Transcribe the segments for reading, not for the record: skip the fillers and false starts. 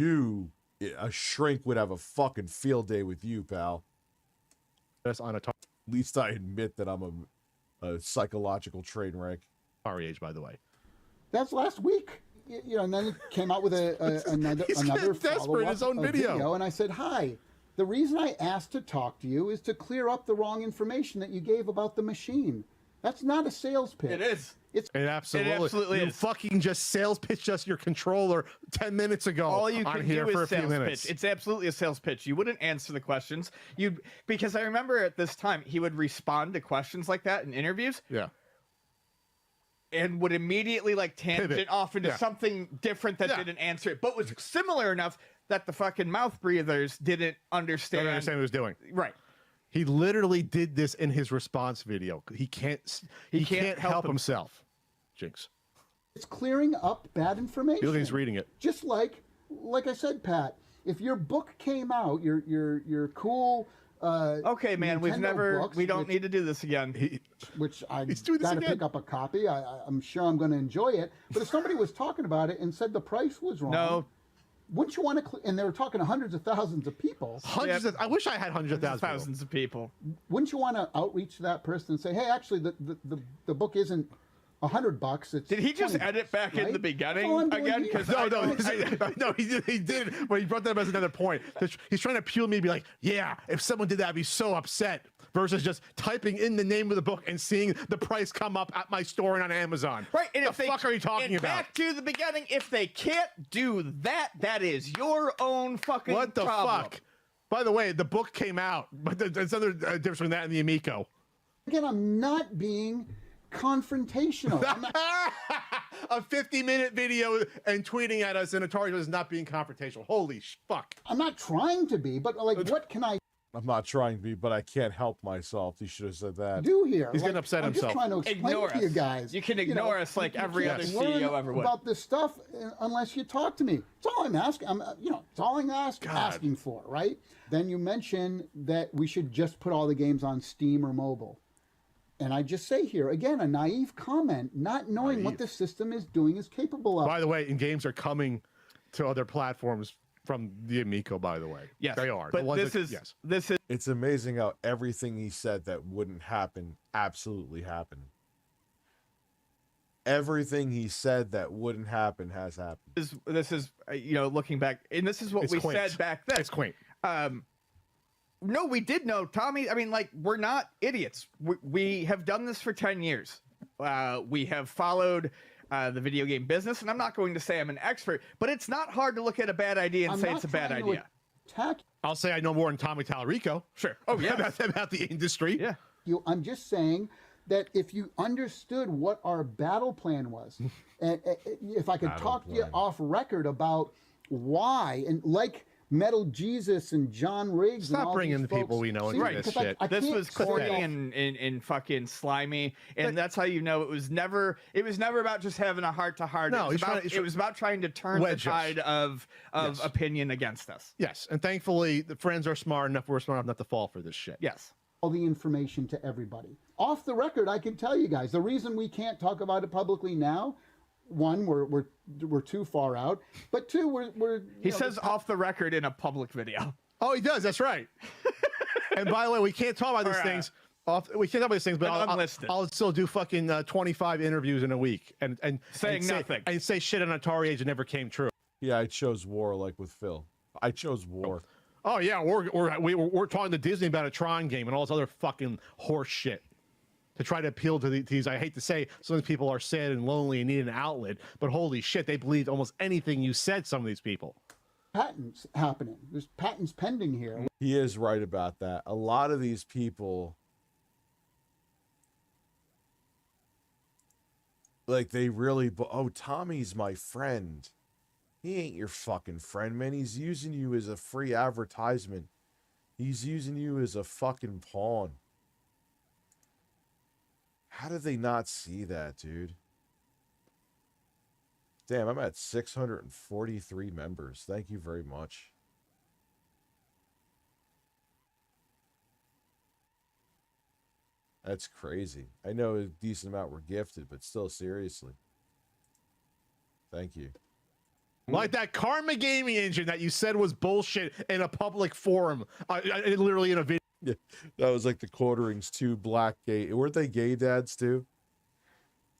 a shrink would have a fucking field day with you, pal. That's on At least I admit that I'm a psychological train wreck. Atari age, by the way. That's last week. You know, and then he came out with another desperate his own video. And I said, hi. The reason I asked to talk to you is to clear up the wrong information that you gave about the machine. That's not a sales pitch. It is. It absolutely is. You fucking just sales pitched us your controller 10 minutes ago. All you on can here do for is a few sales minutes. pitch. It's absolutely a sales pitch. You wouldn't answer the questions. Because I remember at this time he would respond to questions like that in interviews. Yeah. And would immediately like tangent Pivot. off into something different that didn't answer it, but was similar enough that the fucking mouth breathers didn't understand. Don't understand what he was doing. Right. He literally did this in his response video. He can't help himself. Jinx. It's clearing up bad information. He's reading it. Just like I said, Pat, if your book came out, your cool okay, man, Nintendo we don't need to do this again. Which I He's doing this got to again. pick up a copy. I'm sure I'm going to enjoy it. But if somebody was talking about it and said the price was wrong, No. wouldn't you want to? And they were talking to hundreds of thousands of people. I wish I had hundreds of Thousands of people. Wouldn't you want to outreach to that person and say, "Hey, actually, the book isn't $100. It's Did he just 20 edit back in the beginning That's all I'm doing again? here. Because No, he did. But he brought that up as another point. He's trying to appeal me, be like, yeah, if someone did that, I'd be so upset. Versus just typing in the name of the book and seeing the price come up at my store and on Amazon. Right, and the if they, fuck are you talking about? Back to the beginning. If they can't do that, that is your own fucking What the problem. fuck? By the way, the book came out, but there's other difference between that and the Amico. Again, I'm not being confrontational. I'm not, A 50-minute video and tweeting at us in Atari is not being confrontational. Holy fuck. I'm not trying to be, but like, what can I I'm not trying to be, but I can't help myself. He should have said that. do here? He's getting upset I'm himself. just trying to explain Ignore to you us. guys. You can ignore us like every can't other learn CEO ever would. about this stuff unless you talk to me. It's all I'm asking. It's all I'm asking for, right? Then you mention that we should just put all the games on Steam or mobile. And I just say here, again, a naive comment, not knowing what the system is capable of. By the way, and games are coming to other platforms from the Amico, by the way. Yes, they are. But this is It's amazing how everything he said that wouldn't happen absolutely happened. Everything he said that wouldn't happen has happened. this is looking back, and this is what It's we quaint. said back then. It's quaint. No, we did know, Tommy. I mean, like, we're not idiots. We have done this for 10 years. We have followed the video game business, and I'm not going to say I'm an expert, but it's not hard to look at a bad idea and say it's a bad idea. I'll say I know more than Tommy Tallarico. Sure. Oh, yeah. about the industry. Yeah. I'm just saying that if you understood what our battle plan was, and if I could talk to you off record about why, and like Metal Jesus and John Riggs. Stop and all bringing these the people folks. we know into Right. this shit. I This can't was say corny off- and fucking slimy, and that's how you know it was never about just having a heart to heart. No, it was about trying to turn the tide of Yes. opinion against us. Yes, and thankfully the friends are smart enough. We're smart enough not to fall for this shit. Yes. all the information to everybody. Off the record, I can tell you guys, the reason we can't talk about it publicly now, one, we're too far out, but two, we're He says off the record in a public video. Oh, he does. That's right. And by the way, we can't talk about these things. We can't talk about these things, but I'll still do fucking 25 interviews in a week and saying nothing and say shit on Atari Age that never came true. Yeah, I chose war like with Phil. I chose war. Oh yeah, we're talking to Disney about a Tron game and all this other fucking horse shit to try to appeal to these. I hate to say, some of these people are sad and lonely and need an outlet, but holy shit, they believed almost anything you said. Some of these people. Patents happening. There's patents pending here. He is right about that. A lot of these people, like, they really, oh, Tommy's my friend. He ain't your fucking friend, man. He's using you as a free advertisement. He's using you as a fucking pawn. How did they not see that, dude? Damn, I'm at 643 members. Thank you very much. That's crazy. I know a decent amount were gifted, but still, seriously. Thank you. Like that Karma gaming engine that you said was bullshit in a public forum, literally in a video. Yeah, that was like the Quarterings 2 black gay. Weren't they gay dads too?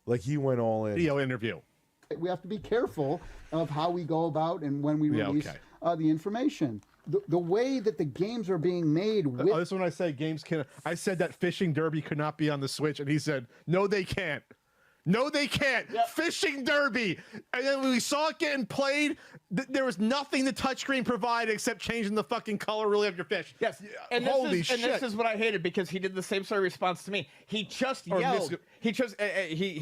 Like he went all in. Interview. We have to be careful of how we go about and when we release the information. The way that the games are being made with... this is when I say games can... I said that Fishing Derby could not be on the Switch, and he said, no, they can't. No, they can't. Yep. Fishing Derby. And then when we saw it getting played, there was nothing the touchscreen provided except changing the fucking color really of your fish. Yes. And holy shit. And this is what I hated, because he did the same sort of response to me. He just yelled. He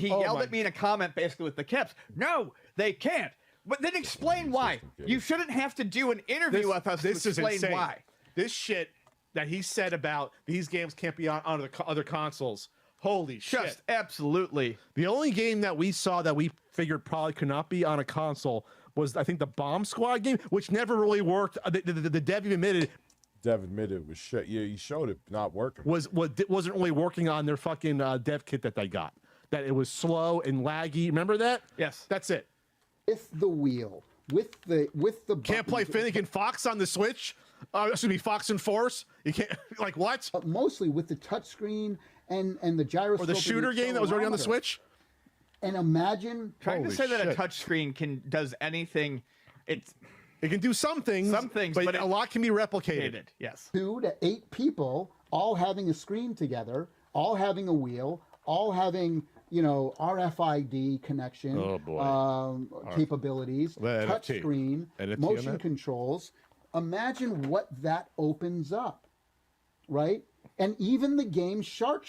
yelled at me in a comment basically with the caps. No, they can't. But then explain why. You shouldn't have to do an interview with us to explain why. This shit that he said about these games can't be on other consoles. Holy shit. Just absolutely. The only game that we saw that we figured probably could not be on a console was, I think, the Bomb Squad game, which never really worked. The dev admitted. Dev admitted it was shit. Yeah, he showed it not working. Wasn't really working on their fucking dev kit that they got. That it was slow and laggy. Remember that? Yes. That's it. With the wheel, with the can't play Finnegan Fox on the Switch. Excuse me, Fox and Force. You can't. Like what? Mostly with the touchscreen and the gyroscope. Or the shooter game that was already on the Switch. And imagine trying to say that a touchscreen does anything. It can do some things, but a lot can be replicated. Yes. 2 to 8 people all having a screen together, all having a wheel, all having, you know, RFID connection, capabilities, touchscreen, motion controls. Imagine what that opens up, right? And even the game Shark,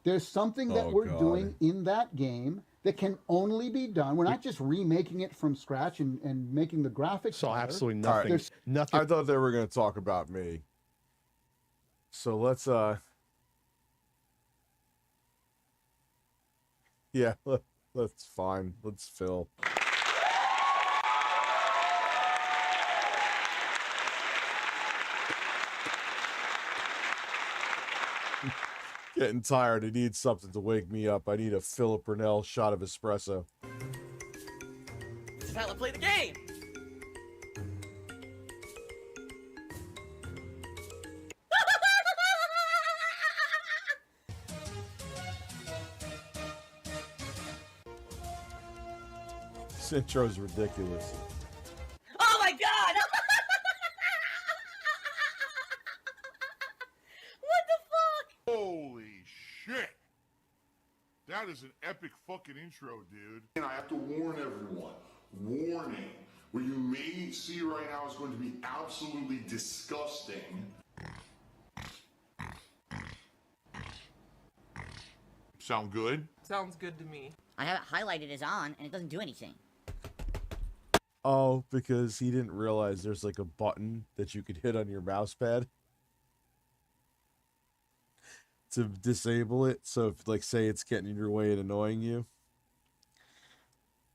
there's something that we're doing in that game that can only be done. We're not just remaking it from scratch and making the graphics. So absolutely nothing. Right. Nothing. I thought they were going to talk about me. So let's yeah, that's fine. Let's Phil. Getting tired. I need something to wake me up. I need a Philip Burnell shot of espresso. This is how I play the game. This intro's ridiculous. Oh my god! What the fuck? Holy shit! That is an epic fucking intro, dude. And I have to warn everyone. Warning. What you may see right now is going to be absolutely disgusting. Sound good? Sounds good to me. I have it highlighted as on, and it doesn't do anything. Oh, because he didn't realize there's like a button that you could hit on your mouse pad to disable it. So if, like, say it's getting in your way and annoying you.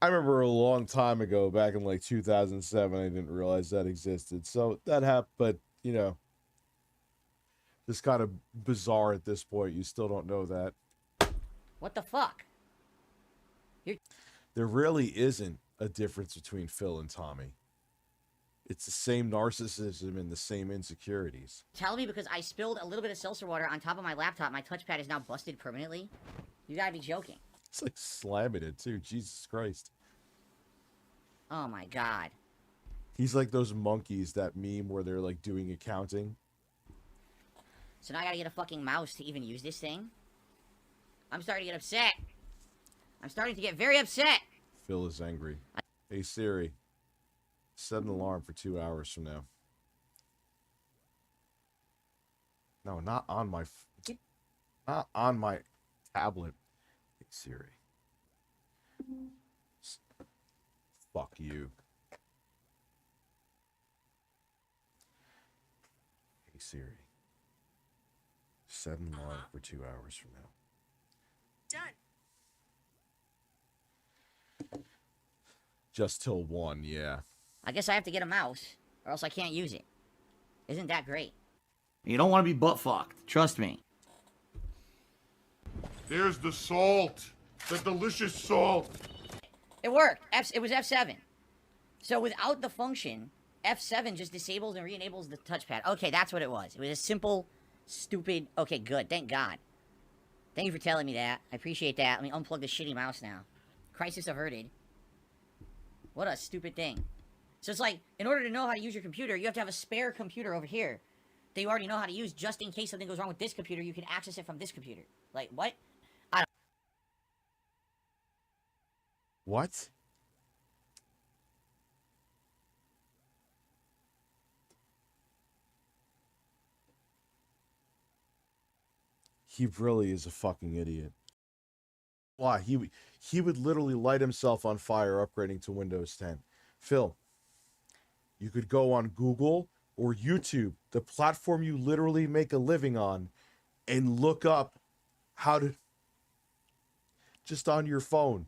I remember a long time ago, back in like 2007, I didn't realize that existed. So that happened, but, you know, just kind of bizarre at this point. You still don't know that. What the fuck? There really isn't a difference between Phil and Tommy. It's the same narcissism and the same insecurities. Tell me because I spilled a little bit of seltzer water on top of my laptop. My touchpad is now busted permanently. You gotta be joking. It's like slamming it too. Jesus Christ. Oh my god. He's like those monkeys, that meme where they're like doing accounting. So now I gotta get a fucking mouse to even use this thing? I'm starting to get upset. I'm starting to get very upset. Phil is angry. Hey Siri, set an alarm for 2 hours from now. No, not on my tablet. Hey Siri. Fuck you. Hey Siri. Set an alarm for 2 hours from now. Done. Just till 1, yeah. I guess I have to get a mouse, or else I can't use it. Isn't that great? You don't want to be butt fucked. Trust me. There's the salt. The delicious salt. It worked. It was F7. So without the function, F7 just disables and re-enables the touchpad. Okay, that's what it was. It was a simple, stupid... Okay, good. Thank God. Thank you for telling me that. I appreciate that. Let me unplug the shitty mouse now. Crisis averted. What a stupid thing. So it's like, in order to know how to use your computer, you have to have a spare computer over here that you already know how to use, just in case something goes wrong with this computer, you can access it from this computer. Like, what? I don't... What? He really is a fucking idiot. Why? He would literally light himself on fire upgrading to Windows 10. Phil, you could go on Google or YouTube, the platform you literally make a living on, and look up how to... Just on your phone.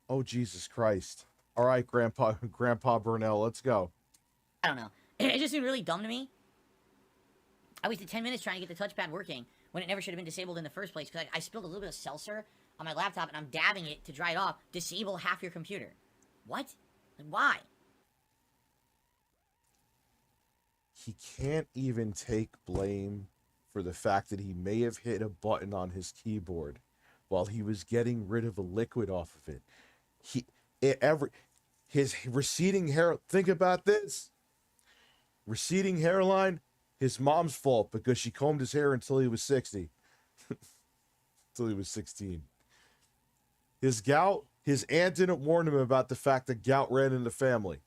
Oh, Jesus Christ. All right, Grandpa Burnell, let's go. I don't know. It just seemed really dumb to me. I wasted 10 minutes trying to get the touchpad working when it never should have been disabled in the first place, because I spilled a little bit of seltzer on my laptop and I'm dabbing it to dry it off. Disable half your computer. What? Like, why? He can't even take blame for the fact that he may have hit a button on his keyboard while he was getting rid of a liquid off of it. His receding hair, think about this. Receding hairline, his mom's fault because she combed his hair until he was 60. Until he was 16. His gout, his aunt didn't warn him about the fact that gout ran in the family.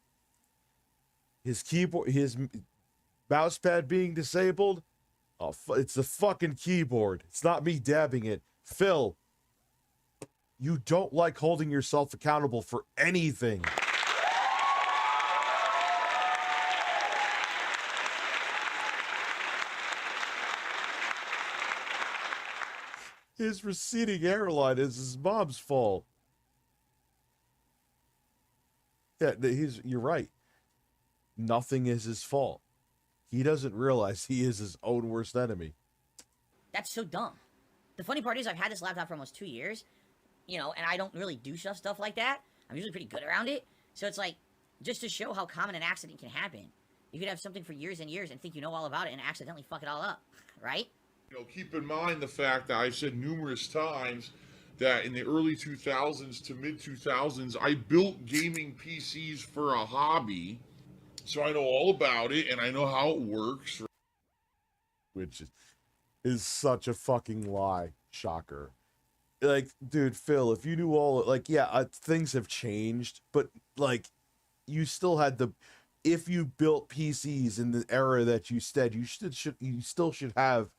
His keyboard, his mouse pad being disabled, oh, it's the fucking keyboard. It's not me dabbing it. Phil, you don't like holding yourself accountable for anything. His receding hairline is his mom's fault. Yeah, you're right. Nothing is his fault. He doesn't realize he is his own worst enemy. That's so dumb. The funny part is I've had this laptop for almost 2 years, you know, and I don't really do stuff like that. I'm usually pretty good around it. So it's like, just to show how common an accident can happen. You could have something for years and years and think you know all about it and accidentally fuck it all up, right? You know, keep in mind the fact that I've said numerous times that in the early 2000s to mid 2000s, I built gaming PCs for a hobby. So I know all about it and I know how it works. Which is such a fucking lie. Shocker. Like, dude, Phil, if you knew all, like, yeah, things have changed, but, like, you still had if you built PCs in the era that you said, you still should have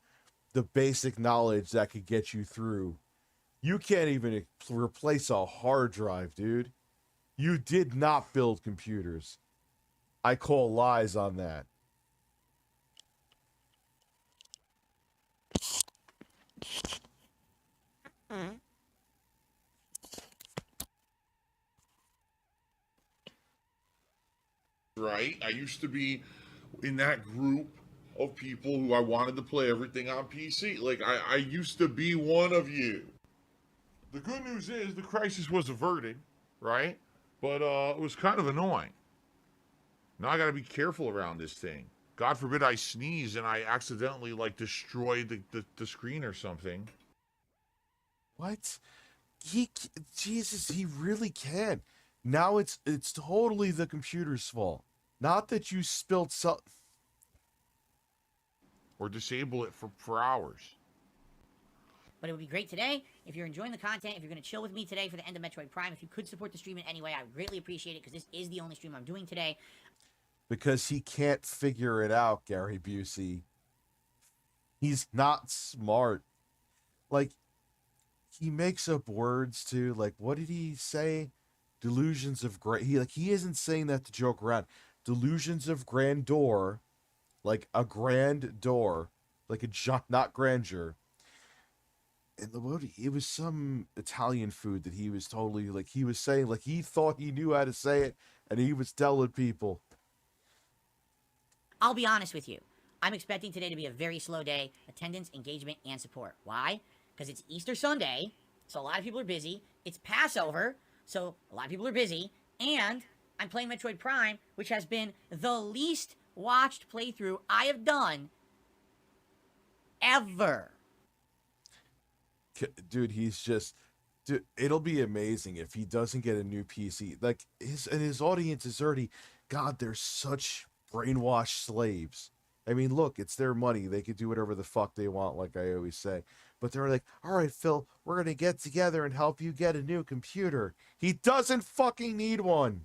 the basic knowledge that could get you through. You can't even replace a hard drive, dude. You did not build computers. I call lies on that. Right? I used to be in that group of people who I wanted to play everything on PC. Like, I used to be one of you. The good news is the crisis was averted, right? But it was kind of annoying. Now I gotta be careful around this thing. God forbid I sneeze and I accidentally, like, destroy the screen or something. What? Jesus, he really can. Now it's totally the computer's fault. Not that you spilled Or disable it for hours. But it would be great today if you're enjoying the content, if you're going to chill with me today for the end of Metroid Prime. If you could support the stream in any way, I would greatly appreciate it, because this is the only stream I'm doing today. Because he can't figure it out, Gary Busey. He's not smart. Like, he makes up words too. Like, what did he say? Delusions of he isn't saying that to joke around. Delusions of grandeur, like a grand door, like not grandeur. And it was some Italian food that he was totally, like, he was saying, like, he thought he knew how to say it, and he was telling people. I'll be honest with you. I'm expecting today to be a very slow day. Attendance, engagement, and support. Why? Because it's Easter Sunday, so a lot of people are busy. It's Passover, so a lot of people are busy. And I'm playing Metroid Prime, which has been the least watched playthrough I have done ever. Dude, he's just, dude, it'll be amazing if he doesn't get a new PC. Like his audience is already, God, they're such brainwashed slaves. I mean, look, it's their money. They could do whatever the fuck they want, like I always say. But they're like, all right, Phil, we're gonna get together and help you get a new computer. He doesn't fucking need one.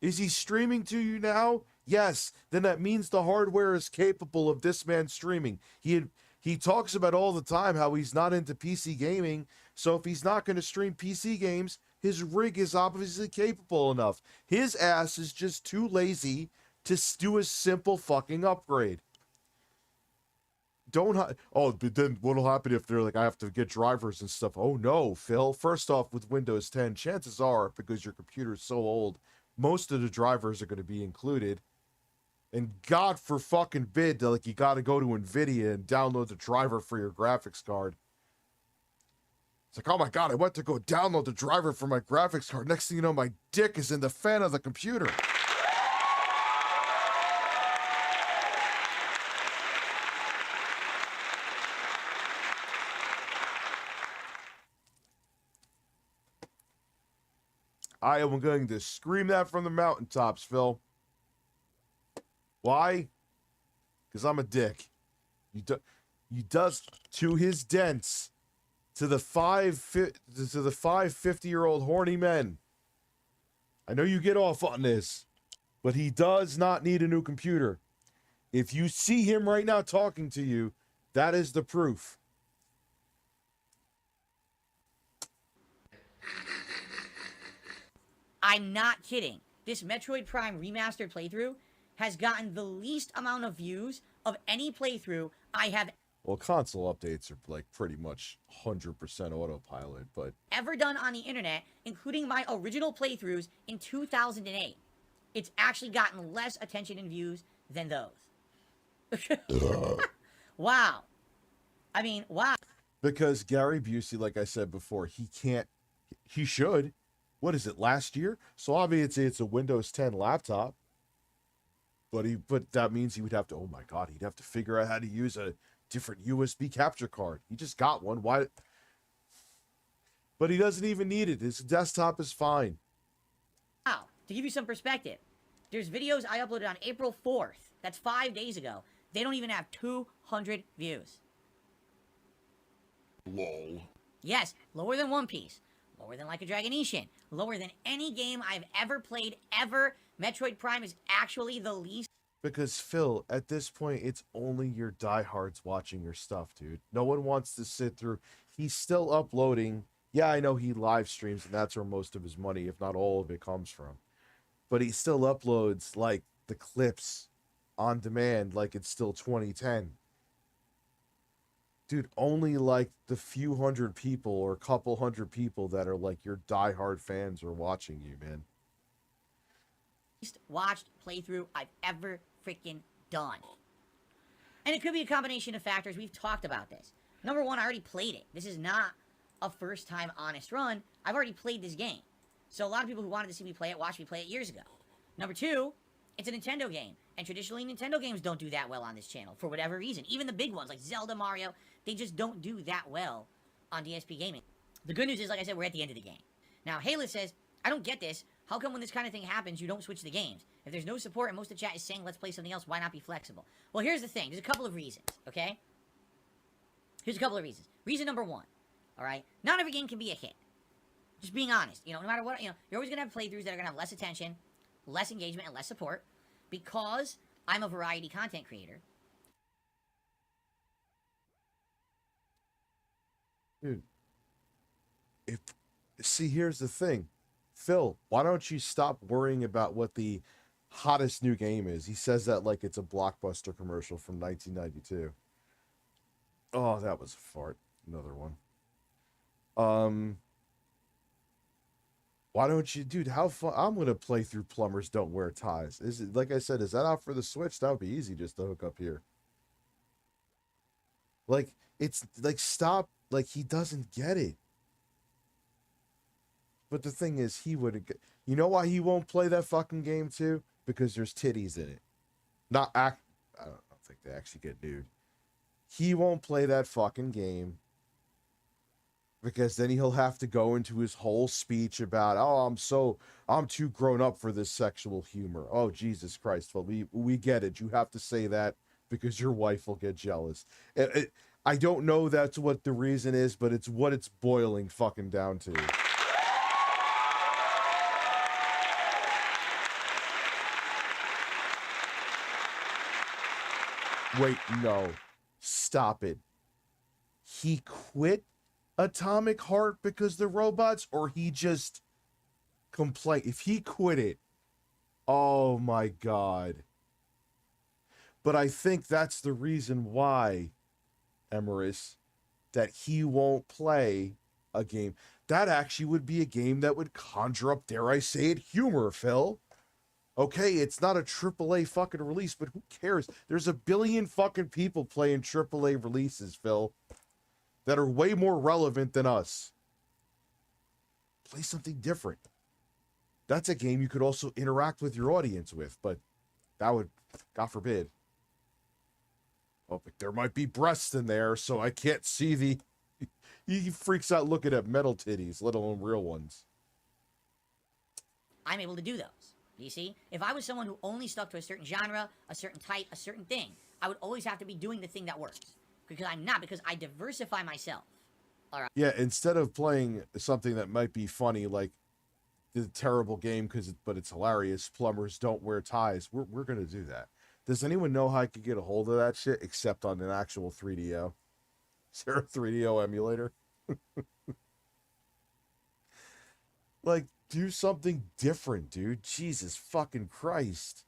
Is he streaming to you now? Yes. Then that means the hardware is capable of this man streaming. He talks about all the time how he's not into PC gaming. So if he's not going to stream PC games, his rig is obviously capable enough. His ass is just too lazy to do a simple fucking upgrade. But then what'll happen if they're like, I have to get drivers and stuff? Oh no, Phil. First off, with Windows 10, chances are, because your computer's so old, most of the drivers are going to be included. And God for fucking bid, like, you got to go to NVIDIA and download the driver for your graphics card. It's like, oh my God, I went to go download the driver for my graphics card. Next thing you know, my dick is in the fan of the computer. I am going to scream that from the mountaintops, Phil. Why? Because I'm a dick. You does to his dents, to the 50-year-old horny men. I know you get off on this, but he does not need a new computer. If you see him right now talking to you, that is the proof. I'm not kidding. This Metroid Prime remastered playthrough has gotten the least amount of views of any playthrough I have Well, console updates are like pretty much 100% autopilot, but ever done on the internet, including my original playthroughs in 2008. It's actually gotten less attention and views than those. Wow. I mean, wow. because Gary Busey, like I said before, he should. What is it, last year? So obviously it's a Windows 10 laptop. But that means he would have to, oh my God, he'd have to figure out how to use a different USB capture card. He just got one. Why? But he doesn't even need it. His desktop is fine. Wow. To give you some perspective, there's videos I uploaded on April 4th. That's 5 days ago. They don't even have 200 views. Lol. Yes, lower than One Piece. Lower than Like a Dragonetian. Lower than any game I've ever played ever. Metroid Prime is actually the least. Because, Phil, at this point, it's only your diehards watching your stuff, dude. No one wants to sit through. He's still uploading. Yeah, I know he live streams, and that's where most of his money, if not all of it, comes from. But he still uploads, like, the clips on demand like it's still 2010. Dude, only, like, the few hundred people or couple hundred people that are, like, your diehard fans are watching you, man. Watched playthrough I've ever freaking done. And it could be a combination of factors. We've talked about this. Number one, I already played it. This is not a first time honest run. I've already played this game. So a lot of people who wanted to see me play it watched me play it years ago. Number two, it's a Nintendo game. And traditionally, Nintendo games don't do that well on this channel for whatever reason. Even the big ones like Zelda, Mario, they just don't do that well on DSP Gaming. The good news is, like I said, we're at the end of the game. Now, Halith says, I don't get this. How come when this kind of thing happens, you don't switch the games? If there's no support and most of the chat is saying, let's play something else, why not be flexible? Well, here's the thing. There's a couple of reasons, okay? Here's a couple of reasons. Reason number one, all right? Not every game can be a hit. Just being honest. You know, no matter what, you know, you're always going to have playthroughs that are going to have less attention, less engagement, and less support because I'm a variety content creator. Dude, see, here's the thing. Phil, why don't you stop worrying about what the hottest new game is? He says that like it's a Blockbuster commercial from 1992. Oh, that was a fart. Another one. Why don't you, dude, how fun? I'm going to play through Plumbers Don't Wear Ties. Is it, like I said, is that out for the Switch? That would be easy just to hook up here. Like, it's like, stop. Like, he doesn't get it. But the thing is, he would. You know why he won't play that fucking game too? Because there's titties in it. Not act. I don't think they actually get nude. He won't play that fucking game because then he'll have to go into his whole speech about, oh, I'm too grown up for this sexual humor. Oh, Jesus Christ. Well, we get it. You have to say that because your wife will get jealous. I don't know that's what the reason is, but it's what it's boiling fucking down to. Wait, no. Stop it. He quit Atomic Heart because the robots, or he just complained? If he quit it, oh my God. But I think that's the reason why, Emerus, that he won't play a game. That actually would be a game that would conjure up, dare I say it, humor, Phil. Okay, it's not a AAA fucking release, but who cares? There's a billion fucking people playing AAA releases, Phil, that are way more relevant than us. Play something different. That's a game you could also interact with your audience with, but that would, God forbid. Oh, but there might be breasts in there, so I can't see the... He freaks out looking at metal titties, let alone real ones. I'm able to do those. You see? If I was someone who only stuck to a certain genre, a certain type, a certain thing, I would always have to be doing the thing that works. Because I'm not, because I diversify myself. All right. Yeah, instead of playing something that might be funny, like the terrible game, but it's hilarious, Plumbers Don't Wear Ties, we're going to do that. Does anyone know how I could get a hold of that shit except on an actual 3DO? Is there a 3DO emulator? Like, do something different, dude. Jesus fucking Christ.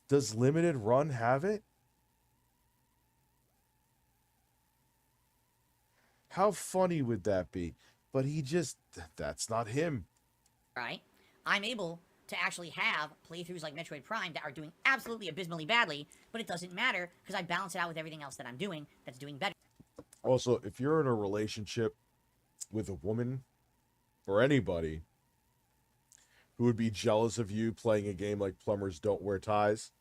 Does Limited Run have it? How funny would that be? But that's not him. Right? I'm able to actually have playthroughs like Metroid Prime that are doing absolutely abysmally badly, but it doesn't matter because I balance it out with everything else that I'm doing that's doing better. Also, if you're in a relationship with a woman or anybody who would be jealous of you playing a game like Plumbers Don't Wear Ties,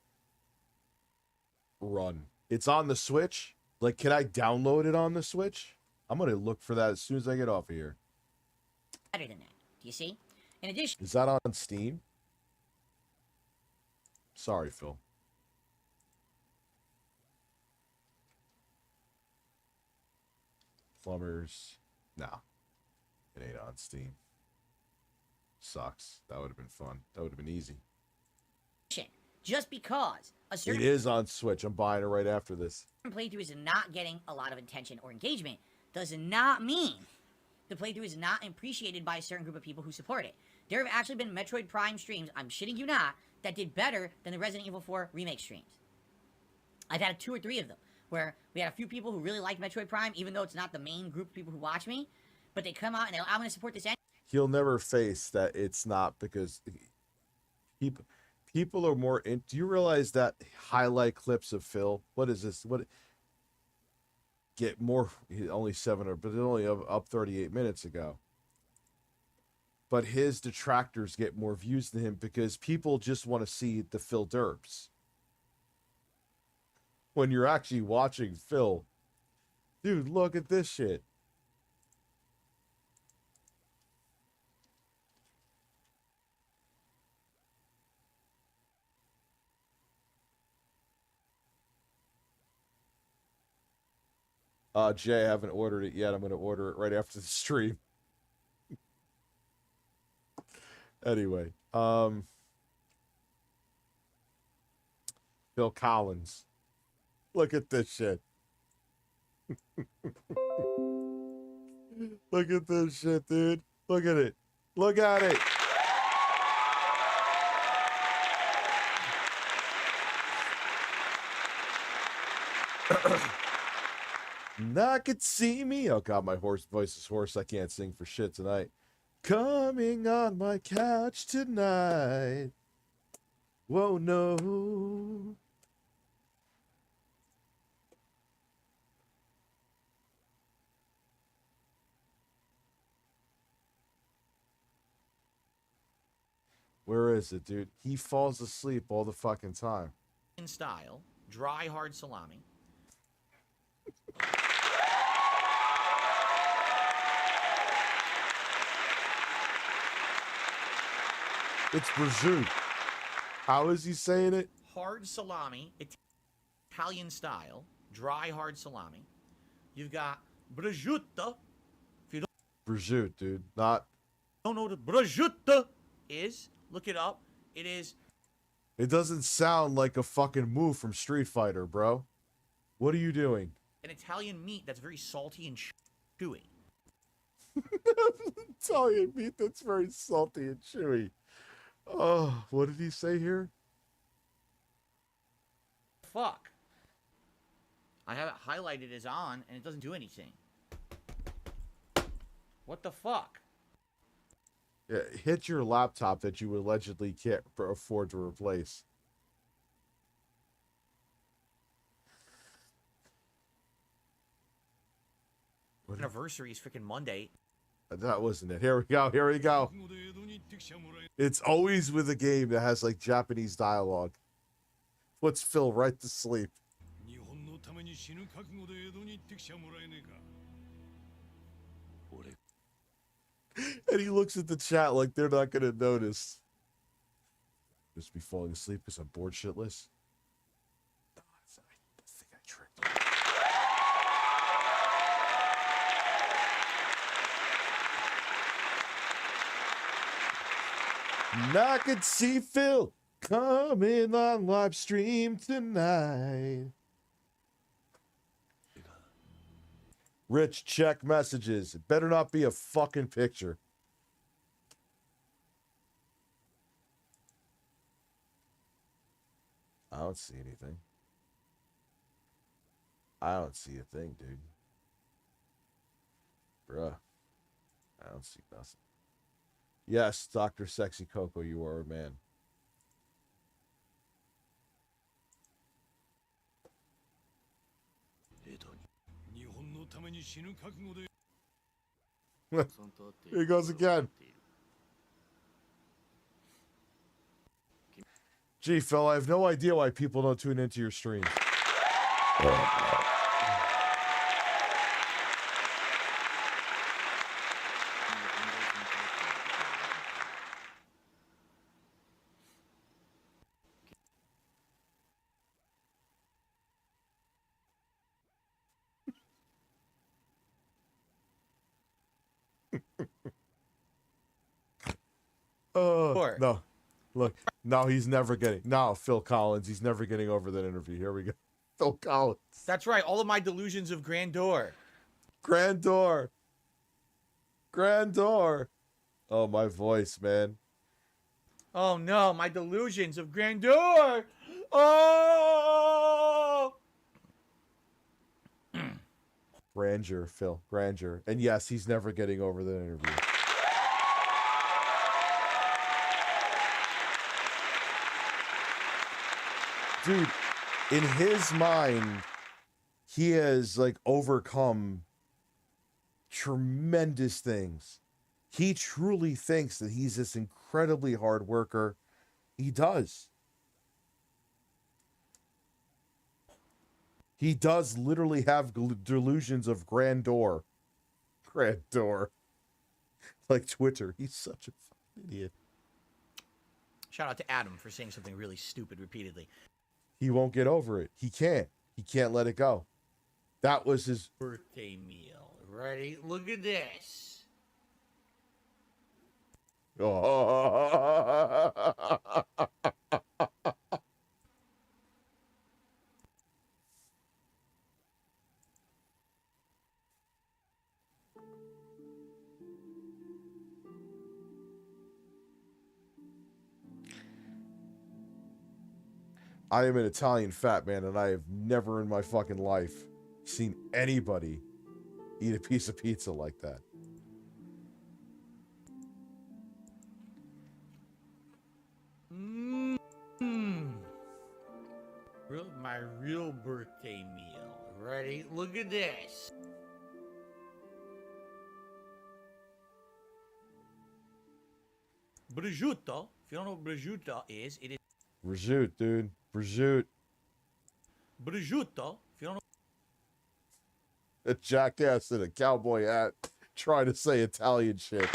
run. It's on the Switch. Like, can I download it on the Switch? I'm going to look for that as soon as I get off of here. Better than that. Do you see? In addition... Is that on Steam? Sorry, Phil. Plumbers. Nah. It ain't on Steam. Sucks. That would have been fun. That would have been easy. Just because a certain... It is on Switch. I'm buying it right after this. playthrough is not getting a lot of attention or engagement does not mean the playthrough is not appreciated by a certain group of people who support it. There have actually been Metroid Prime streams, I'm shitting you not, that did better than the Resident Evil 4 remake streams. I've had 2 or 3 of them, where we had a few people who really liked Metroid Prime, even though it's not the main group of people who watch me, but they come out and they're like, I'm going to support this. He'll never face that it's not, because people are more in. Do you realize that highlight clips of Phil? What is this? What get more? Only 7, but it only up 38 minutes ago. But his detractors get more views than him because people just want to see the Phil derps. When you're actually watching Phil, dude, look at this shit. Jay, I haven't ordered it yet. I'm going to order it right after the stream. Anyway, Phil Collins. Look at this shit. Look at this shit, dude. Look at it. Look at it. Now could see me. Oh god, my voice is hoarse. I can't sing for shit tonight. Coming on my couch tonight. Whoa, no. Where is it, dude? He falls asleep all the fucking time. In style, dry hard salami. It's prosciutto. How is he saying it? Hard salami, Italian style, dry hard salami. You've got prosciutto. If you Prosciutto, dude. Not. don't know what a prosciutto is, look it up. It is It doesn't sound like a fucking move from Street Fighter, bro. What are you doing? an Italian meat that's very salty and chewy. Italian meat that's very salty and chewy. Oh, what did he say here? Fuck. I have it highlighted as on, and it doesn't do anything. What the fuck? Yeah, hit your laptop that you allegedly can't afford to replace. Anniversary is freaking Monday. That wasn't it. Here we go. Here we go. It's always with a game that has like Japanese dialogue. Puts Phil right to sleep. And he looks at the chat like they're not gonna notice. Just be falling asleep because I'm bored shitless. I think I tricked him. And I could see Phil coming on live stream tonight. Rich, check messages. It better not be a fucking picture. I don't see anything. I don't see a thing, dude. Bruh. I don't see nothing. Yes, Dr. Sexy Coco, you are a man. Here he goes again. Gee, Phil, I have no idea why people don't tune into your streams. Oh, no. Look, no, he's never getting. No, Phil Collins, he's never getting over that interview. Here we go. Phil Collins. That's right. All of my delusions of grandeur. Grandeur. Grandeur. Oh, my voice, man. Oh no, my delusions of grandeur. Oh. Grandeur, Phil. Grandeur. And yes, he's never getting over that interview. Dude, in his mind, he has like overcome tremendous things. He truly thinks that he's this incredibly hard worker. He does. He does literally have delusions of grandeur. Grandeur. Like Twitter. He's such a fucking idiot. Shout out to Adam for saying something really stupid repeatedly. He won't get over it. He can't. He can't let it go. That was his Birthday meal. Ready? Look at this. I am an Italian fat man, and I have never in my fucking life seen anybody eat a piece of pizza like that. My real birthday meal. Ready? Look at this. prosciutto. If you don't know what prosciutto is, it is Prosciutto, dude. Prosciutto. prosciutto. If you don't know. A jackass in a cowboy hat trying to say Italian shit. And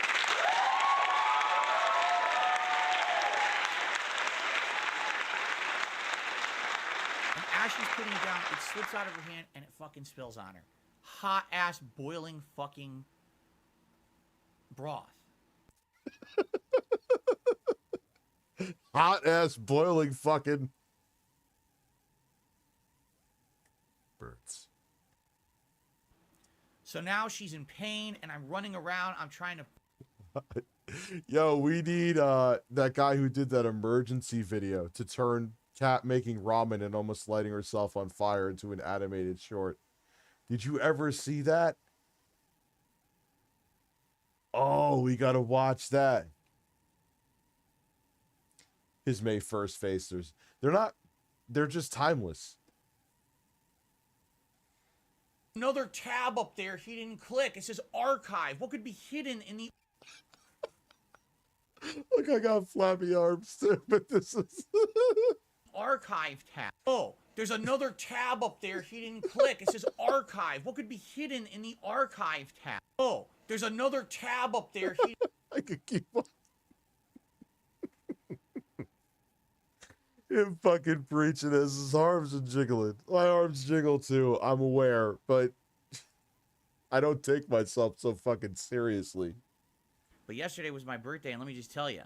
as she's putting it down, it slips out of her hand and it fucking spills on her. Hot ass boiling fucking broth. Hot ass boiling fucking birds. So now she's in pain and I'm running around. I'm trying to. Yo, we need that guy who did that emergency video to turn Cat making ramen and almost lighting herself on fire into an animated short. Did you ever see that? Oh, we gotta watch that. His May 1st facers. They're just timeless. Another tab up there he didn't click. It says archive. What could be hidden in the Look, I got flappy arms too, but this is archive tab? Oh, there's another tab up there he didn't click. It says archive. What could be hidden in the archive tab? Oh, there's another tab up there. I could keep on. Him fucking preaching as his arms are jiggling. My arms jiggle too, I'm aware, but I don't take myself so fucking seriously. But yesterday was my birthday, and let me just tell you.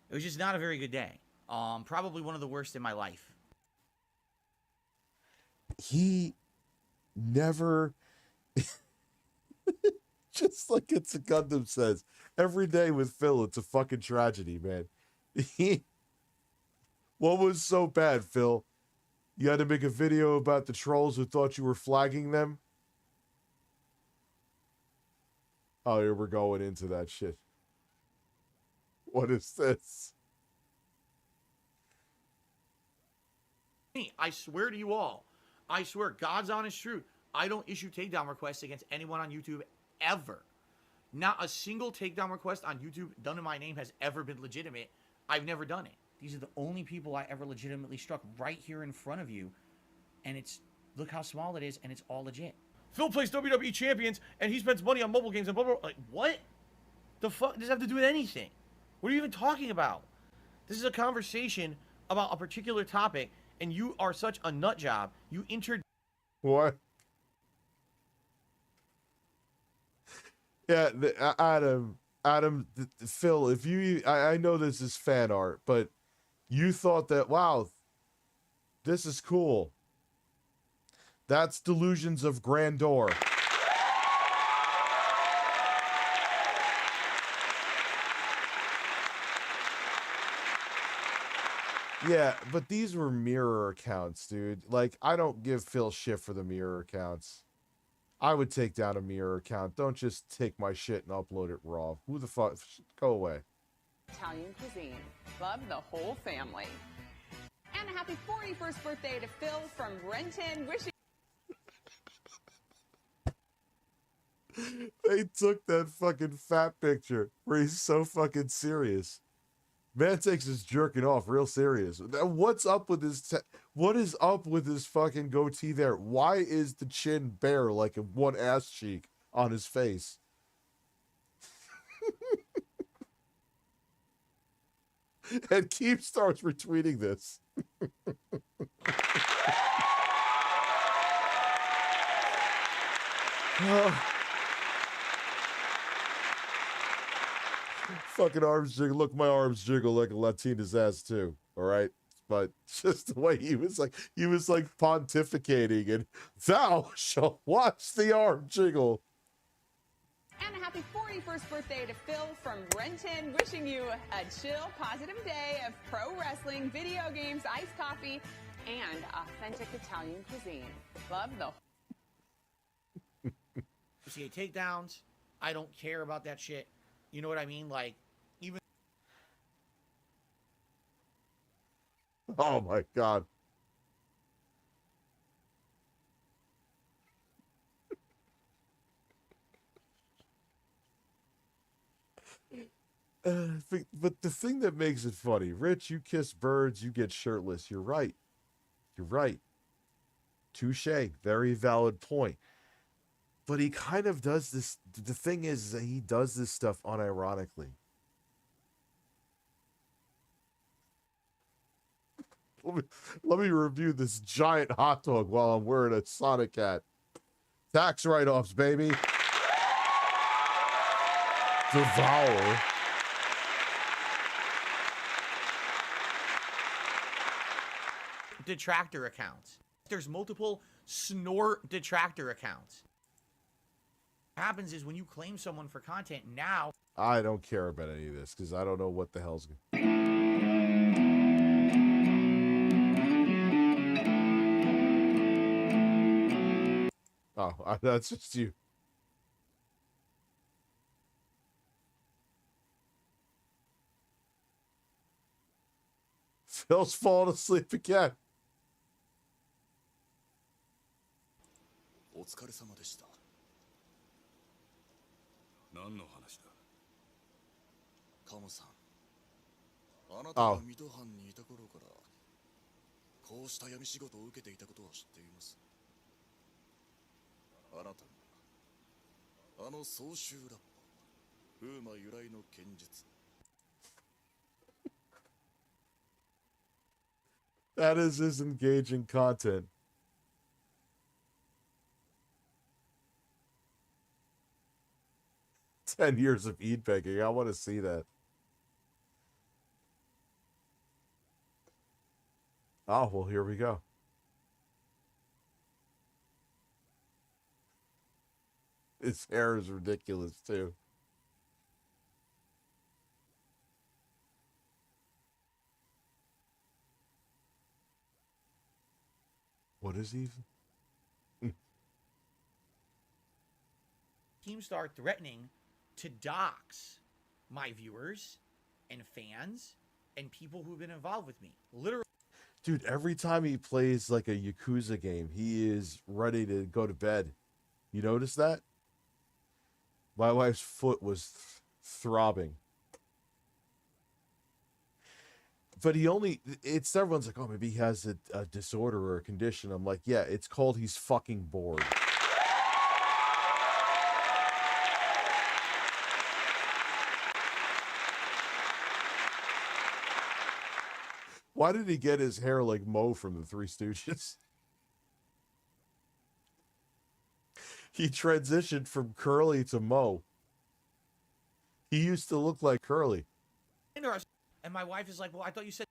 It was just not a very good day. Probably one of the worst in my life. He never, just like It's a Gundam says, every day with Phil, it's a fucking tragedy, man. What was so bad, Phil? You had to make a video about the trolls who thought you were flagging them? Oh, here we're going into that shit. What is this? I swear to you all, I swear, God's honest truth, I don't issue takedown requests against anyone on YouTube ever. Not a single takedown request on YouTube done in my name has ever been legitimate. I've never done it. These are the only people I ever legitimately struck right here in front of you. And it's, look how small it is, and it's all legit. Phil plays WWE Champions, and he spends money on mobile games and blah, blah, blah. Like, what? The fuck does that have to do with anything? What are you even talking about? This is a conversation about a particular topic, and you are such a nut job. You entered. What? Yeah, Adam, Phil, if you, I know this is fan art, but you thought that, wow, this is cool. That's delusions of grandeur. Yeah, but these were mirror accounts, dude. Like, I don't give Phil shit for the mirror accounts. I would take down a mirror account. Don't just take my shit and upload it raw. Who the fuck? Go away. Italian cuisine. Love the whole family. And a happy 41st birthday to Phil from Renton. Wishing. They took that fucking fat picture where he's so fucking serious. Man takes his jerking off real serious. What's up with his what is up with his fucking goatee there? Why is the chin bare like a one ass cheek on his face? And Keep starts retweeting this. Fucking arms jiggle. Look, my arms jiggle like a Latina's ass too. All right, but just the way he was like pontificating, and thou shalt watch the arm jiggle. And a happy 41st birthday to Phil from Renton. Wishing you a chill, positive day of pro wrestling, video games, iced coffee, and authentic Italian cuisine. Love the. See, takedowns. I don't care about that shit. You know what I mean? Like, even. Oh my god. But the thing that makes it funny, Rich, you kiss birds, you get shirtless. You're right. You're right. Touche. Very valid point. But he kind of does this. The thing is that he does this stuff unironically. Let me review this giant hot dog while I'm wearing a Sonic hat. Tax write-offs, baby. Devour. Detractor accounts. There's multiple snort detractor accounts. What happens is when you claim someone for content now. I don't care about any of this because I don't know what the hell's going. Oh, that's just you. Phil's falling asleep again. お疲れ様でした。何の話だ。カモさん、あなたが水戸藩にいた頃からこうした闇仕事を受けていたことは知っています。あなたがあの総集ラッパ風魔由来の剣術。That is his engaging content. "10 years of eat begging." I want to see that. Oh, well, here we go. His hair is ridiculous, too. What is he? Teams start threatening to dox my viewers and fans and people who've been involved with me. Literally. Dude, every time he plays like a Yakuza game, he is ready to go to bed. You notice that? My wife's foot was throbbing. But it's everyone's like, oh, maybe he has a disorder or a condition. I'm like, yeah, it's called he's fucking bored. Why did he get his hair like Moe from the Three Stooges? He transitioned from Curly to Moe. He used to look like Curly. And my wife is like, well, I thought you said.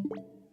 Bye.